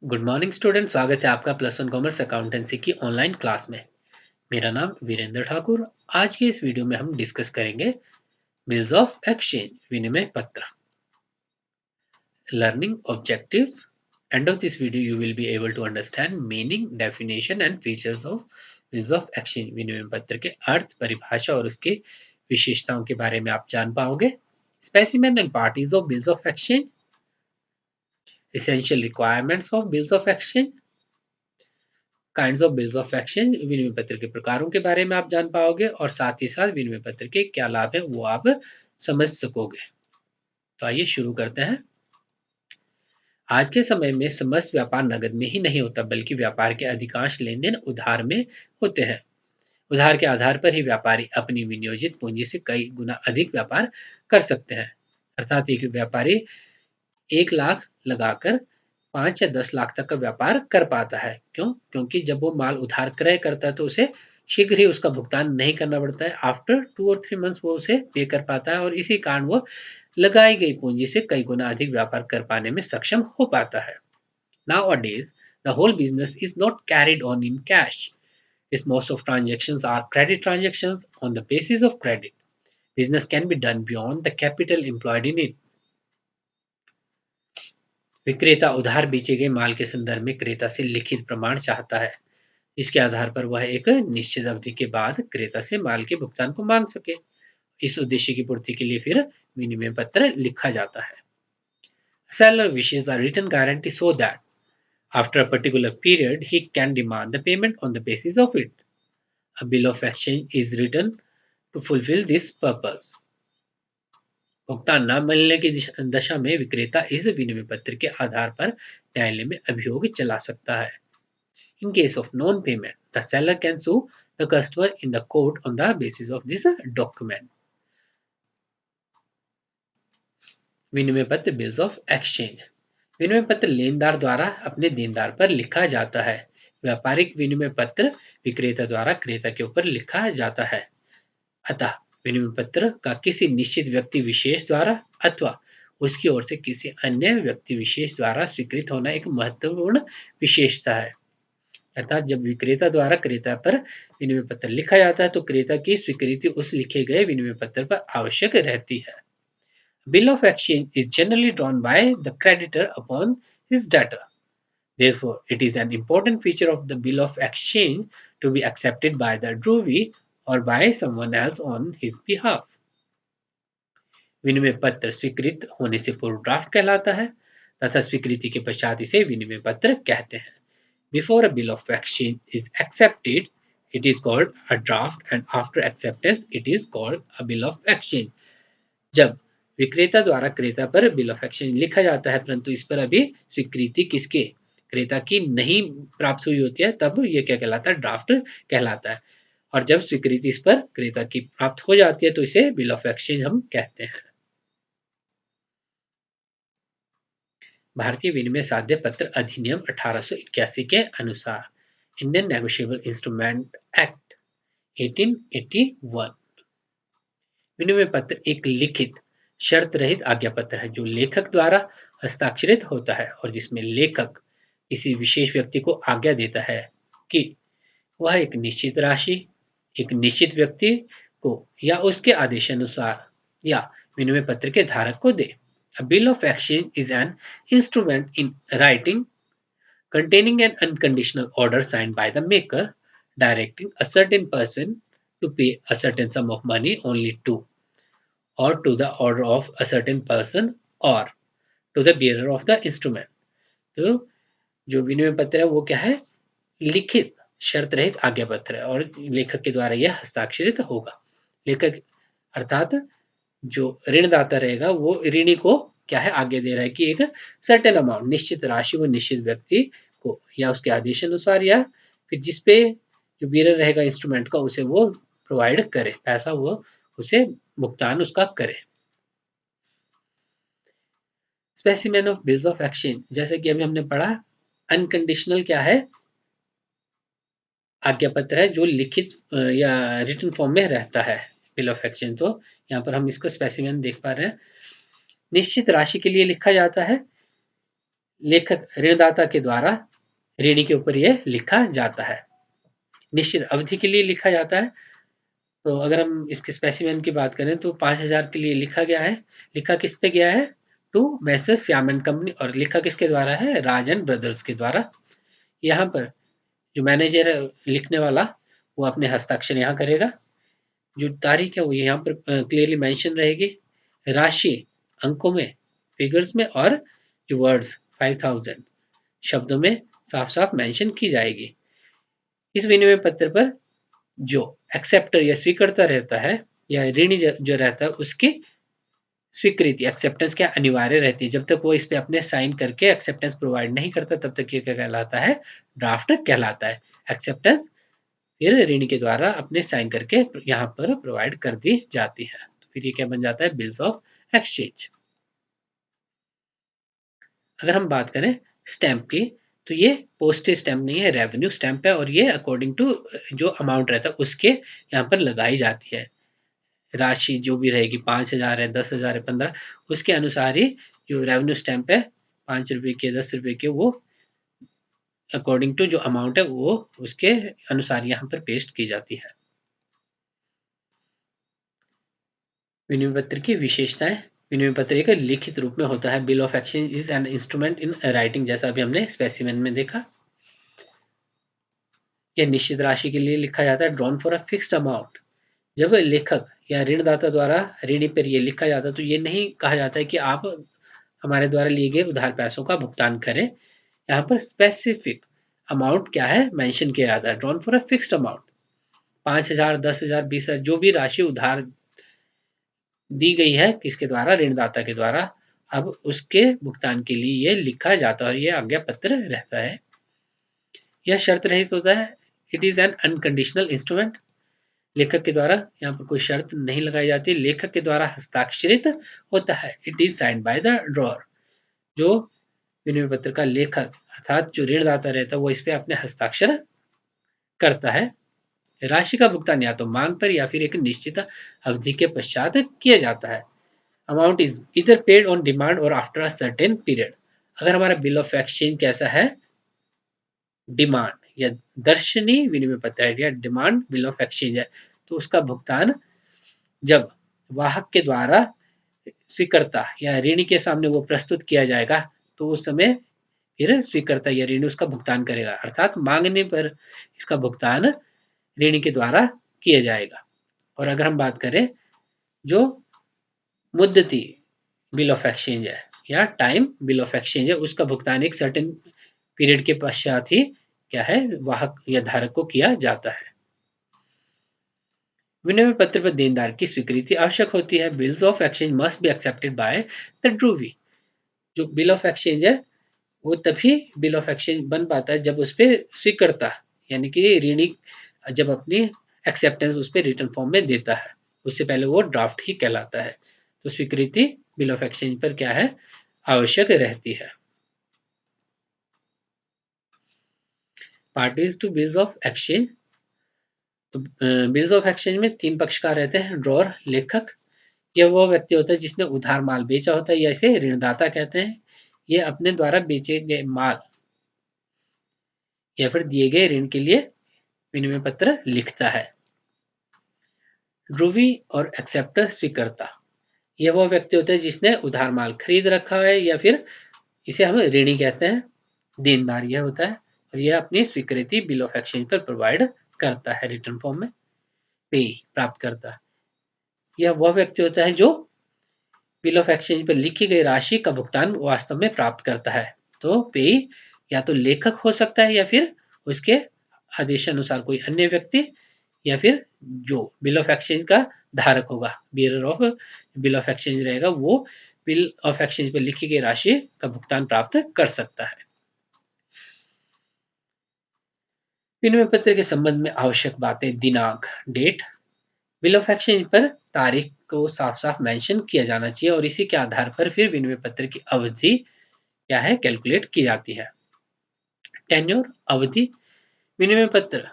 Good morning student, स्वागत है आपका प्लस वन कॉमर्स अकाउंटेंसी की ऑनलाइन क्लास में। मेरा नाम वीरेंद्र ठाकुर। आज के इस वीडियो में हम डिस्कस करेंगे बिल्स ऑफ एक्सचेंज, विनिमय पत्र। Learning objectives. End of this video you will be able to understand meaning, definition and features of bills of exchange. विनिमय पत्र के अर्थ, परिभाषा और उसकी विशेषताओं के बारे में आप जान पाओगे। Specimen and parties of bills of exchange, essential requirements of bills of exchange, kinds of bills of exchange, विनिमय पत्र के प्रकारों के बारे में आप जान पाओगे और साथ ही साथ विनिमय पत्र के क्या लाभ है वो आप समझ सकोगे। तो आइए शुरू करते हैं। आज के समय में समस्त व्यापार नगद में ही नहीं होता, बल्कि व्यापार के अधिकांश लेन देन उधार में होते हैं। उधार के आधार पर ही व्यापारी अपनी विनियोजित पूंजी से कई गुना अधिक व्यापार कर सकते हैं। अर्थात एक व्यापारी 1 लाख लगाकर 5 या 10 लाख तक का व्यापार कर पाता है। क्यों? क्योंकि जब वो माल उधार क्रय करता है तो उसे शीघ्र ही उसका भुगतान नहीं करना पड़ता है। आफ्टर 2 और 3 मंथ्स वो उसे पे कर पाता है और इसी कारण वो लगाई गई पूंजी से कई गुना अधिक व्यापार कर पाने में सक्षम हो पाता है। Nowadays, the whole business is not carried on in cash, as most of transactions are credit transactions. On the basis of credit, business can be done beyond the capital employed in it. विक्रेता उधार बेचे गए माल के संदर्भ में क्रेता से लिखित प्रमाण चाहता है, जिसके आधार पर वह एक निश्चित अवधि के बाद क्रेता से माल के भुगतान को मांग सके। इस उद्देश्य की पूर्ति के लिए फिर विनिमय पत्र लिखा जाता है। Seller wishes a written guarantee so that after a particular period he can demand the payment on the basis of it. A bill of exchange is written to fulfill this purpose. भुगतान न मिलने की दशा में विक्रेता इस विनिमय पत्र के आधार पर न्यायालय में अभियोग चला सकता है। In case of non-payment, the seller can sue the customer in the court on the basis of this document. विनिमय पत्र बिल्स ऑफ एक्सचेंज। विनिमय पत्र लेनदार द्वारा अपने देनदार पर लिखा जाता है। व्यापारिक विनिमय पत्र विक्रेता द्वारा क्रेता के ऊपर लिखा जाता है। अतः विनिमय पत्र का किसी निश्चित व्यक्ति विशेष द्वारा अथवा उसकी ओर से किसी अन्य व्यक्ति विशेष द्वारा स्वीकृत होना एक महत्वपूर्ण विशेषता है। अर्थात जब विक्रेता द्वारा क्रेता पर विनिमय पत्र लिखा जाता है तो क्रेता की स्वीकृति उस लिखे गए विनिमय पत्र पर आवश्यक रहती है। Bill of exchange is generally drawn by the creditor upon his debtor. Therefore, it is an important feature of the bill of exchange to be accepted by the drawee or by someone else on his behalf. विनिमय पत्र स्वीकृत होने से पूर्व draft कहलाता है तथा स्वीकृति के पश्चात इसे विनिमय पत्र कहते हैं। Before a bill of exchange is accepted, it is called a draft, and after acceptance, it is called a bill of exchange. जब विक्रेता द्वारा क्रेता पर बिल ऑफ एक्सचेंज लिखा जाता है परंतु इस पर अभी स्वीकृति किसके, क्रेता की नहीं प्राप्त हुई होती है, तब यह क्या कहलाता है? ड्राफ्ट कहलाता है। और जब स्वीकृति इस पर क्रेता की प्राप्त हो जाती है तो इसे बिल ऑफ एक्सचेंज हम कहते हैं। भारतीय विनिमय साध्य पत्र अधिनियम 1881 के अनुसार इंडियन नेगोशिएबल इंस्ट्रूमेंट एक्ट 1881, विनिमय पत्र एक लिखित शर्त रहित आज्ञा पत्र है जो लेखक द्वारा हस्ताक्षरित होता है और जिसमें लेखक किसी विशेष व्यक्ति को आज्ञा देता है कि वह एक निश्चित राशि एक निश्चित व्यक्ति को या उसके आदेशानुसार या विनिमय पत्र के धारक को दे। A bill of exchange is an instrument in writing containing an unconditional order signed by the maker directing a certain person to pay a certain sum of money only to or to the order of a certain person or to the bearer of the instrument. तो जो विनिमय पत्र है वो क्या है? लिखित शर्त रहित आज्ञा पत्र है और लेखक के द्वारा यह हस्ताक्षरित होगा। लेखक अर्थात जो ऋणदाता रहेगा वो ऋणी को क्या है? आज्ञा दे रहा है कि एक सर्टेन अमाउंट निश्चित राशि वो निश्चित व्यक्ति को या उसके आदेश अनुसार या फिर जिसपे जो बीरर रहेगा इंस्ट्रूमेंट का उसे वो प्रोवाइड करे, पैसा वो उसे भुगतान उसका करे। Specimen of bills of exchange, जैसे कि अभी हमने पढ़ा, अनकंडीशनल क्या है? आज्ञा पत्र है जो लिखित या रिटन फॉर्म में रहता है बिल ऑफ एक्सचेंज। तो यहाँ पर हम इसका स्पेसिमेन देख पा रहे हैं। निश्चित राशि के लिए लिखा जाता है, लेखक ऋणदाता के द्वारा ऋणी के ऊपर यह लिखा जाता है। निश्चित अवधि के लिए लिखा जाता है। तो अगर हम इसके स्पेसिमेन की बात करें तो 5,000 के लिए लिखा गया है। लिखा किस पे गया है? To Messrs Shyam and company, और लिखा किसके द्वारा है? राजन ब्रदर्स के द्वारा। यहाँ पर जो मैनेजर है लिखने वाला, वो अपने हस्ताक्षर यहाँ करेगा। जो तारीख है वो यहाँ पर क्लियरली मेंशन रहेगी। राशि अंकों में, फिगर्स में, और जो वर्ड्स 5,000 शब्दों में साफ साफ मेंशन की जाएगी। इस विनिमय पत्र पर जो एक्सेप्टर या स्वीकर्ता रहता है या ऋणी जो रहता है उसकी स्वीकृति, एक्सेप्टेंस क्या अनिवार्य रहती है। जब तक वो इस पे अपने साइन करके एक्सेप्टेंस प्रोवाइड नहीं करता तब तक ये क्या कहलाता है? ड्राफ्ट कहलाता है। एक्सेप्टेंस फिर ऋणी के द्वारा अपने साइन करके यहाँ पर प्रोवाइड कर दी जाती है। तो फिर ये क्या बन जाता है? Bills of exchange. अगर हम बात करें स्टैंप की, तो ये पोस्टेज स्टैंप नहीं है, रेवेन्यू स्टैंप है, और ये अकॉर्डिंग टू जो अमाउंट रहता है उसके यहाँ पर लगाई जाती है। राशि जो भी रहेगी, 5,000 है, 10,000 है, 15, उसके अनुसार ही जो रेवेन्यू स्टैंप है, 5 रुपए के, 10 रुपए के, वो अकॉर्डिंग टू जो अमाउंट है वो उसके अनुसार यहाँ पर पेस्ट की जाती है। विनिमय पत्र की विशेषताएं। विनिमय पत्र एक लिखित रूप में होता है। Bill of exchange is an instrument in writing, जैसा अभी हमने स्पेसिमेन में देखा। यह निश्चित राशि के लिए लिखा जाता है। Drawn for a fixed amount. जब लेखक या ऋणदाता द्वारा ऋणी पर यह लिखा जाता है तो ये नहीं कहा जाता है कि आप हमारे द्वारा लिए गए उधार पैसों का भुगतान करें। यहाँ पर स्पेसिफिक अमाउंट क्या है? मेंशन किया जाता है। Drawn for a fixed amount. 5,000, 10,000, 20,000 जो भी राशि उधार दी गई है किसके द्वारा? ऋणदाता के द्वारा। अब उसके भुगतान के लिए ये लिखा जाता है और ये आज्ञा पत्र रहता है। यह शर्त रहित होता है। It is an unconditional instrument. लेखक के द्वारा यहाँ पर कोई शर्त नहीं लगाई जाती। लेखक के द्वारा हस्ताक्षरित होता है। It is signed by the drawer. जो विनिमय पत्र का लेखक अर्थात जो ऋणदाता रहता है वो इस पे अपने हस्ताक्षर करता है। राशि का भुगतान या तो मांग पर या फिर एक निश्चित अवधि के पश्चात किया जाता है। अमाउंट इज इधर पेड ऑन डिमांड और आफ्टर अ सर्टेन पीरियड। अगर हमारा बिल ऑफ एक्सचेंज कैसा है? डिमांड या दर्शनीय विनिमय पत्र है या डिमांड बिल ऑफ एक्सचेंज है, तो उसका भुगतान जब वाहक के द्वारा स्वीकर्ता या ऋणी के सामने वो प्रस्तुत किया जाएगा तो उस समय फिर स्वीकर्ता या ऋणी उसका भुगतान करेगा। अर्थात मांगने पर इसका भुगतान ऋणी के द्वारा किया जाएगा। और अगर हम बात करें जो मुद्दती बिल ऑफ एक्सचेंज है या टाइम बिल ऑफ एक्सचेंज है, उसका भुगतान एक सर्टेन पीरियड के पश्चात ही क्या है? वाहक या धारक को किया जाता है। विनिमय पत्र पर देनदार की स्वीकृति आवश्यक होती है। Bills of exchange must be accepted by the drawee. जो बिल ऑफ एक्सचेंज है वो तभी बिल ऑफ एक्सचेंज बन पाता है जब उस पर स्वीकर्ता यानी कि ऋणी जब अपनी एक्सेप्टेंस उस पर रिटर्न फॉर्म में देता है। उससे पहले वो ड्राफ्ट ही कहलाता है। तो स्वीकृति बिल ऑफ एक्सचेंज पर क्या है? आवश्यक रहती है। Parties to bills of exchange. तो बिल्स ऑफ एक्सचेंज में 3 पक्षकार रहते हैं। ड्रॉअर, लेखक, यह वो व्यक्ति होता है जिसने उधार माल बेचा होता है या इसे ऋणदाता कहते हैं। ये अपने द्वारा बेचे गए माल या फिर दिए गए ऋण के लिए विनिमय पत्र लिखता है। ड्रूवी और एक्सेप्टर, स्वीकर्ता, यह वो व्यक्ति होता है जिसने उधार माल खरीद रखा है या फिर इसे हम ऋणी कहते हैं। देनदार यह होता है और यह अपनी स्वीकृति बिल ऑफ एक्सचेंज पर प्रोवाइड करता है रिटर्न फॉर्म में। पे, प्राप्त करता, यह वह व्यक्ति होता है जो बिल ऑफ एक्सचेंज पर लिखी गई राशि का भुगतान वास्तव में प्राप्त करता है। तो पे या तो लेखक हो सकता है या फिर उसके आदेशानुसार कोई अन्य व्यक्ति या फिर जो बिल ऑफ एक्सचेंज का धारक होगा, bearer of bill of exchange रहेगा, वो बिल ऑफ एक्सचेंज पर लिखी गई राशि का भुगतान प्राप्त कर सकता है। विनिमय पत्र के संबंध में आवश्यक बातें। दिनांक, डेट। बिल ऑफ एक्सचेंज पर तारीख को साफ साफ मेंशन किया जाना चाहिए और इसी के आधार पर फिर विनिमय पत्र की अवधि क्या है? कैलकुलेट की जाती है। टेन्योर, अवधि। विनिमय पत्र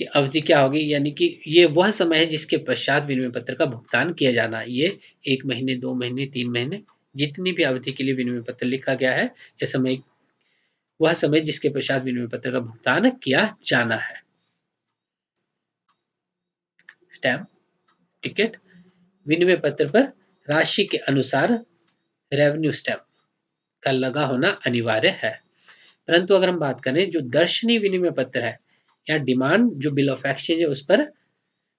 की अवधि क्या होगी? यानी कि ये वह समय है जिसके पश्चात विनिमय पत्र का भुगतान किया जाना। ये 1 महीने, 2 महीने, 3 महीने, जितनी भी अवधि के लिए विनिमय पत्र लिखा गया है, यह समय वह समय जिसके पश्चात विनिमय पत्र का भुगतान किया जाना है। स्टैम्प टिकट विनिमय पत्र पर राशि के अनुसार रेवेन्यू स्टैम्प का लगा होना अनिवार्य है। परंतु अगर हम बात करें जो दर्शनीय विनिमय पत्र है या डिमांड जो बिल ऑफ एक्सचेंज है, उस पर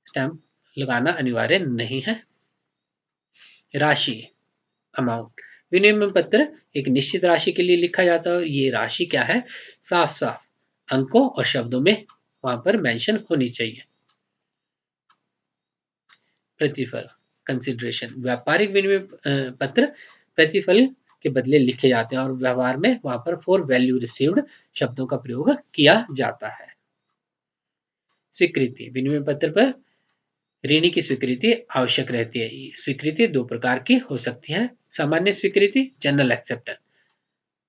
स्टैम्प लगाना अनिवार्य नहीं है। राशि अमाउंट विनिमय पत्र एक निश्चित राशि के लिए लिखा जाता है और ये राशि क्या है, साफ साफ अंकों और शब्दों में वहां पर मेंशन होनी चाहिए। प्रतिफल कंसिडरेशन व्यापारिक विनिमय पत्र प्रतिफल के बदले लिखे जाते हैं और व्यवहार में वहां पर फॉर वैल्यू रिसीव्ड शब्दों का प्रयोग किया जाता है। स्वीकृति विनिमय पत्र पर ऋणी की स्वीकृति आवश्यक रहती है। स्वीकृति दो प्रकार की हो सकती है। सामान्य स्वीकृति जनरल एक्सेप्टेंस,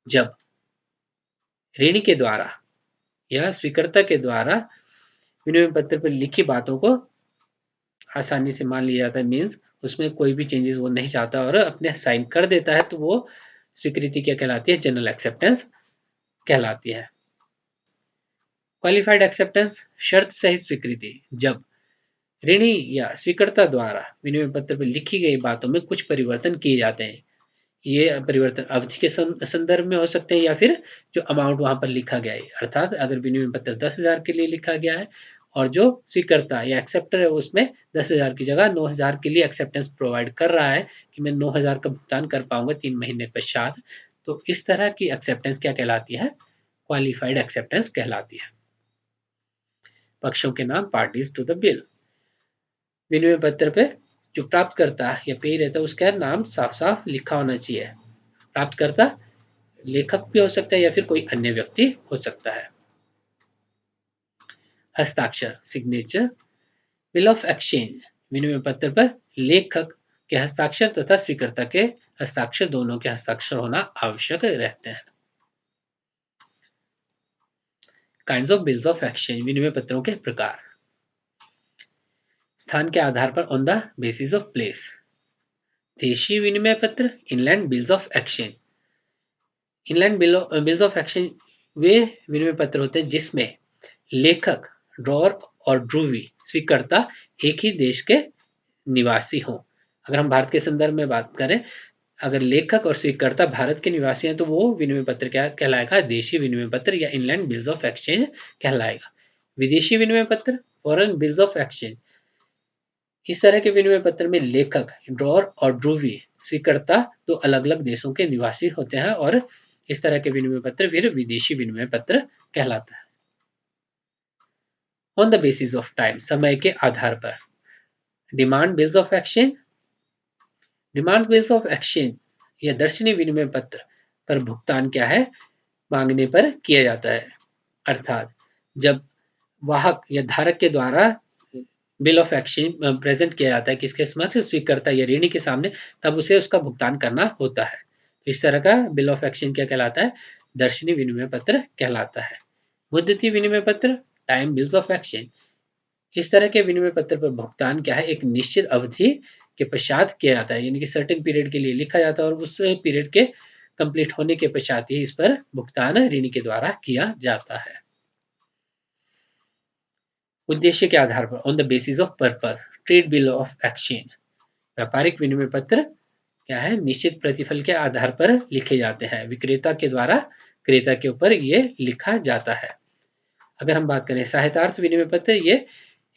जब ऋणी के द्वारा या स्वीकर्ता के द्वारा विनिमय पत्र पर लिखी बातों को आसानी से मान लिया जाता है, मीन्स उसमें कोई भी चेंजेस वो नहीं चाहता और अपने साइन कर देता है, तो वो स्वीकृति क्या कहलाती है, जनरल एक्सेप्टेंस कहलाती है। क्वालिफाइड एक्सेप्टेंस शर्त सहित स्वीकृति, जब ऋणी या स्वीकर्ता द्वारा विनिमय पत्र पर लिखी गई बातों में कुछ परिवर्तन किए जाते हैं। ये परिवर्तन अवधि के संदर्भ में हो सकते हैं या फिर जो अमाउंट वहां पर लिखा गया है, अर्थात अगर विनिमय पत्र 10,000 के लिए लिखा गया है और जो स्वीकर्ता या एक्सेप्टर है उसमें 10,000 की जगह 9,000 के लिए एक्सेप्टेंस प्रोवाइड कर रहा है कि मैं 9,000 का भुगतान कर पाऊंगा 3 महीने पश्चात, तो इस तरह की एक्सेप्टेंस क्या कहलाती है, क्वालिफाइड एक्सेप्टेंस कहलाती है। पक्षों के नाम पार्टीज टू द बिल विनिमय पत्र पे जो प्राप्तकर्ता या पेय रहता है उसका नाम साफ साफ लिखा होना चाहिए। प्राप्तकर्ता लेखक भी हो सकता है या फिर कोई अन्य व्यक्ति हो सकता है। हस्ताक्षर सिग्नेचर बिल ऑफ एक्सचेंज विनिमय पत्र पर लेखक के हस्ताक्षर तथा स्वीकर्ता के हस्ताक्षर दोनों के हस्ताक्षर होना आवश्यक रहते हैं। Kinds of bills of exchange विनिमय पत्रों के प्रकार, स्थान के आधार पर on the basis of place, देशीय विनिमय पत्र inland bills of exchange. Inland bills of exchange वे विनिमय पत्र होते हैं जिसमें लेखक ड्रॉअर और ध्रुवी स्वीकर्ता एक ही देश के निवासी हों। अगर हम भारत के संदर्भ में बात करें, अगर लेखक और स्वीकर्ता भारत के निवासी हैं तो वो विनिमय पत्र क्या कहलाएगा, देशीय विनिमय पत्र या इनलैंड बिल्स ऑफ एक्सचेंज कहलाएगा। विदेशी विनिमय पत्र फॉरेन बिल्स ऑफ एक्सचेंज, इस तरह के विनिमय पत्र में लेखक ड्रॉअर और ध्रुवी स्वीकर्ता दो अलग अलग देशों के निवासी होते हैं और इस तरह के विनिमय पत्र फिर विदेशी विनिमय पत्र कहलाता है। On the basis of time समय के आधार पर, demand bills of exchange demand bills of exchange या दर्शनीय विनिमय पत्र पर भुगतान क्या है, मांगने पर किया जाता है। अर्थात जब वाहक या धारक के द्वारा बिल ऑफ एक्सचेंज प्रेजेंट किया जाता है किसके समक्ष, स्वीकर्ता या ऋणी के सामने, तब उसे उसका भुगतान करना होता है। इस तरह का बिल ऑफ एक्सचेंज क्या कहलाता है, दर्शनीय विनिमय पत्र कहलाता है। मुद्दती विनिमय पत्र टाइम बिल्स ऑफ एक्सचेंज, इस तरह के विनिमय पत्र पर भुगतान क्या है, एक निश्चित अवधि के पश्चात किया जाता है, यानी कि सर्टेन पीरियड के लिए लिखा जाता है और उस पीरियड के कंप्लीट होने के पश्चात ही इस पर भुगतान ऋणी के द्वारा किया जाता है। उद्देश्य के आधार पर on the basis of purpose trade bill of exchange, व्यापारिक विनिमय पत्र क्या है, निश्चित प्रतिफल के आधार पर लिखे जाते हैं। विक्रेता के द्वारा क्रेता के ऊपर ये लिखा जाता है। अगर हम बात करें सहायतार्थ विनिमय पत्र, ये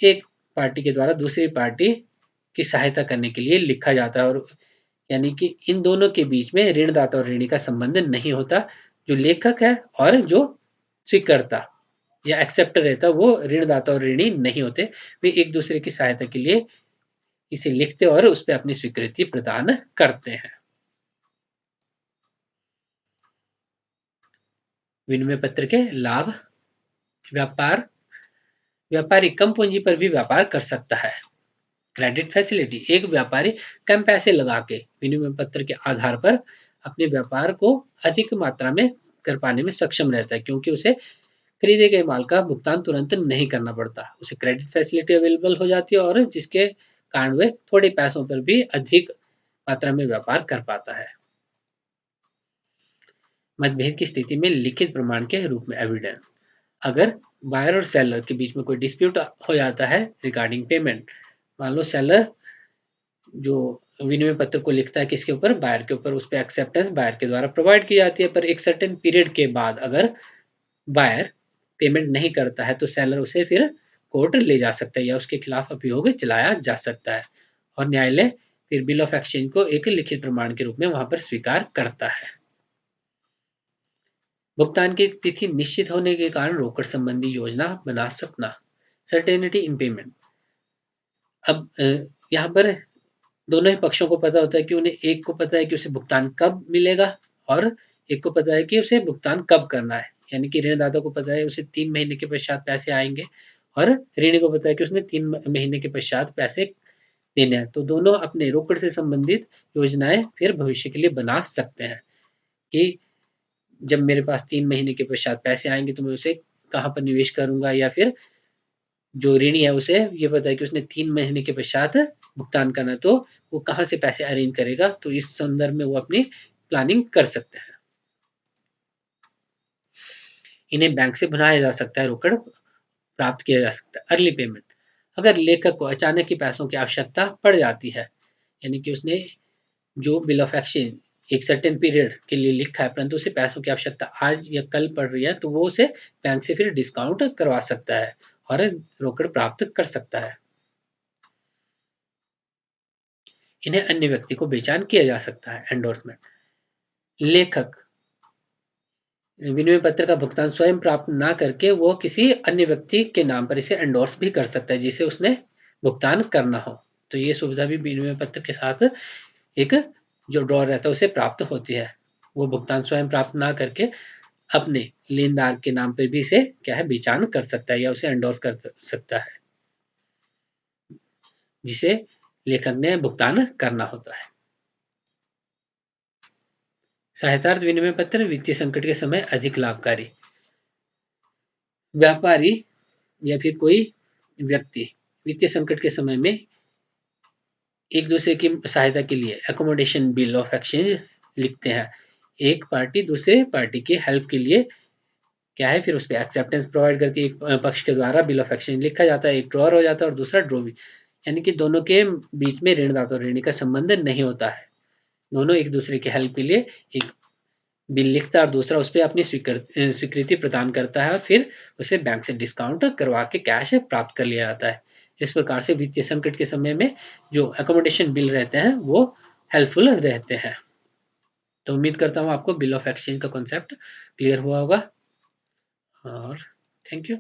एक पार्टी के द्वारा दूसरी पार्टी की सहायता करने के लिए लिखा जाता है और यानी कि इन दोनों के बीच में ऋणदाता और ऋणी का संबंध नहीं होता। जो लेखक है और जो स्वीकर्ता या एक्सेप्टर रहता है वो ऋणदाता और ऋणी नहीं होते, वे एक दूसरे की सहायता के लिए इसे लिखते और उस पर अपनी स्वीकृति प्रदान करते हैं। विनिमय पत्र के लाभ, व्यापारी कम पूंजी पर भी व्यापार कर सकता है। क्रेडिट फैसिलिटी, एक व्यापारी कम पैसे लगा के विनिमय पत्र के आधार पर अपने व्यापार को अधिक मात्रा में कर पाने में सक्षम रहता है, क्योंकि उसे खरीदे गए माल का भुगतान तुरंत नहीं करना पड़ता, उसे क्रेडिट फैसिलिटी अवेलेबल हो जाती है और जिसके कारण वह थोड़े पैसों पर भी अधिक मात्रा में व्यापार कर पाता है। मतभेद की स्थिति में लिखित प्रमाण के रूप में एविडेंस। अगर बायर और सेलर के बीच में कोई डिस्प्यूट हो जाता है रिगार्डिंग पेमेंट, मान लो सेलर जो विनिमय पत्र को लिखता है किसके ऊपर, बायर के ऊपर, उस पर एक्सेप्टेंस बायर के द्वारा प्रोवाइड की जाती है, पर एक सर्टेन पीरियड के बाद अगर बायर पेमेंट नहीं करता है तो सेलर उसे फिर कोर्ट ले जा सकता है या उसके खिलाफ अभियोग चलाया जा सकता है और न्यायालय फिर बिल ऑफ एक्सचेंज को एक लिखित प्रमाण के रूप में वहां पर स्वीकार करता है। भुगतान की तिथि निश्चित होने के कारण रोकड़ संबंधी योजना बना सकना। सर्टेनिटी इन पेमेंट। अब यहाँ पर दोनों ही पक्षों को पता होता है कि उन्हें, एक को पता है कि उसे भुगतान कब मिलेगा और एक को पता है कि उसे भुगतान कब करना है, यानी कि ऋणदाता को पता है उसे 3 महीने के पश्चात पैसे आएंगे और ऋणी को पता है कि उसने 3 महीने के पश्चात पैसे देने हैं। तो दोनों अपने रोकड़ से संबंधित योजनाएं फिर भविष्य के लिए बना सकते हैं कि जब मेरे पास 3 महीने के पश्चात पैसे आएंगे तो मैं उसे कहाँ पर निवेश करूंगा, या फिर जो ऋणी है उसे ये पता है कि उसने 3 महीने के पश्चात भुगतान करना है तो वो कहाँ से पैसे अरेंज करेगा, तो इस संदर्भ में वो अपनी प्लानिंग कर सकते हैं। इन्हें बैंक से बनाया जा सकता है, रोकड़ प्राप्त किया जा सकता है। Early payment. अगर लेखक को अचानक ही पैसों की आवश्यकता पड़ जाती है, यानी कि उसने जो बिल ऑफ एक्सचेंज एक सर्टेन पीरियड के लिए लिखा है परंतु उसे पैसों की आवश्यकता आज या कल पड़ रही है, तो वो उसे बैंक से फिर डिस्काउंट करवा सकता है और रोकड़ प्राप्त कर सकता है। इन्हें अन्य व्यक्ति को बेचान किया जा सकता है। एंडोर्समेंट। लेखक विनिमय पत्र का भुगतान स्वयं प्राप्त ना करके वो किसी अन्य व्यक्ति के नाम पर इसे एंडोर्स भी कर सकता है जिसे उसने भुगतान करना हो। तो ये सुविधा भी विनिमय पत्र के साथ एक जो ड्रॉर रहता है उसे प्राप्त होती है। वो भुगतान स्वयं प्राप्त ना करके अपने लेनदार के नाम पर भी इसे क्या है बेचान कर सकता है या उसे एंडोर्स कर सकता है जिसे लेखक ने भुगतान करना होता है। सहायतार्थ विनिमय पत्र वित्तीय संकट के समय अधिक लाभकारी। व्यापारी या फिर कोई व्यक्ति वित्तीय संकट के समय में एक दूसरे की सहायता के लिए एकोमोडेशन बिल ऑफ एक्सचेंज लिखते हैं। एक पार्टी दूसरे पार्टी की हेल्प के लिए क्या है फिर उस पर एक्सेप्टेंस प्रोवाइड करती है। एक पक्ष के द्वारा बिल ऑफ एक्सचेंज लिखा जाता है, एक ड्रॉर हो जाता है और दूसरा ड्रॉ भी, यानी कि दोनों के बीच में ऋणदाता और ऋणी का संबंध नहीं होता है। दोनों एक दूसरे की हेल्प के लिए एक बिल लिखता है और दूसरा उस पर अपनी स्वीकृति प्रदान करता है और फिर उसे बैंक से डिस्काउंट करवा के कैश प्राप्त कर लिया जाता है। इस प्रकार से वित्तीय संकट के समय में जो अकोमोडेशन बिल रहते हैं वो हेल्पफुल रहते हैं। तो उम्मीद करता हूँ आपको बिल ऑफ एक्सचेंज का कॉन्सेप्ट क्लियर हुआ होगा और थैंक यू।